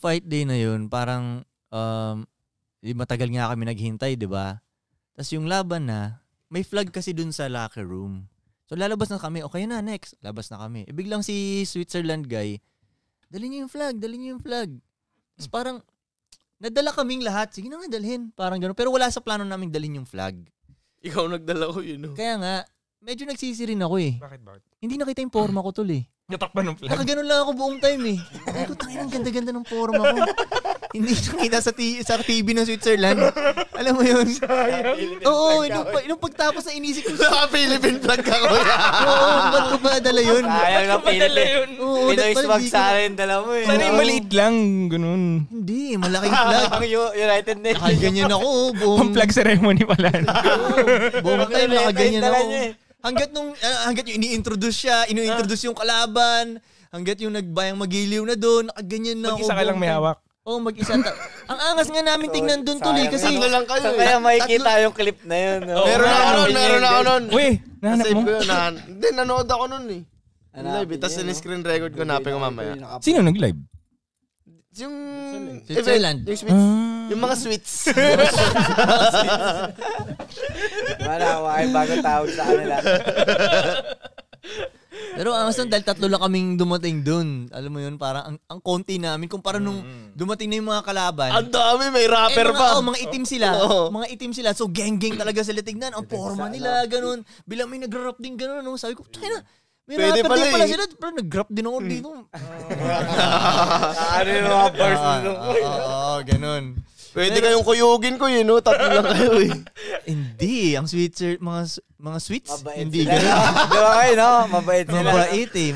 fight day na yun, parang matagal nga kami naghintay, di ba? Tapos yung laban na, may flag kasi dun sa locker room. So lalabas na kami, okay na, next. Labas na kami. Biglang si Switzerland guy, dali niyo yung flag. Tapos parang, nadala kaming lahat. Sige na nga, dalhin. Parang gano'n. Pero wala sa plano naming dalhin yung flag. Ikaw nagdala ko yun. Kaya nga, medyo nagsisi rin ako eh. Bakit? Hindi nakita yung forma ko tol eh. Natakpan ng flag. Nakaganon lang ako buong time eh. Ay ko, tangin ang ganda-ganda ng forma ko. Hindi nakita sa TV ng Switzerland. Alam mo yun? Oo, nung pagtapos na inisip ko sa Philippine flag ka, kuya. Oo, ba't ko ba dala yun? Sayang ng Philippine. Pinoy swag sa akin, dala mo eh. Sana yung maliit lang, ganun. Hindi, malaking flag. United Nations. Nakaganyan ako. Pang flag ceremony pala. Buong time nakaganyan ako. Hanggat yung ini-introduce yung kalaban, hanggat yung nagbayang magiliw na doon, nakaganyan na ako. Mag-isa ka lang may hawak. Oo, mag-isa. Ang angas nga namin tingnan doon tuloy kasi lang kayo. Kaya makikita yung clip na yun. Meron ako nun. Uy, nahanap mo? Hindi, nanood ako nun eh. Live, tapos in-screen record ko, napin ko mamaya. Sino nag-live? Yung Switzerland. Yung sweets. Yung mga sweets. Wala, ay bago tawag sa kanila. Pero ang asan dahil 3 lang kaming dumating dun. Alam mo yun, parang ang konti namin kumpara nung dumating na yung mga kalaban. Ang dami, may rapper pa. Mga itim sila. Mga itim sila. So gang-gang talaga sila tignan. Ang forma nila, ganun. Bilang may nag-rap din ganun. No? Sabi ko, tayo na. May pwede rapper din pala eh. sila. Pero nag-rap din ako dito. Ano yung mga person? Oo, ganun. Pwede kayong kuyugin ko yun, no? 3 lang kayo eh. Hindi, ang mga sweets, Mabait hindi sila. ganun. Di ba kayo, no? Mabait sila. Mabait eh.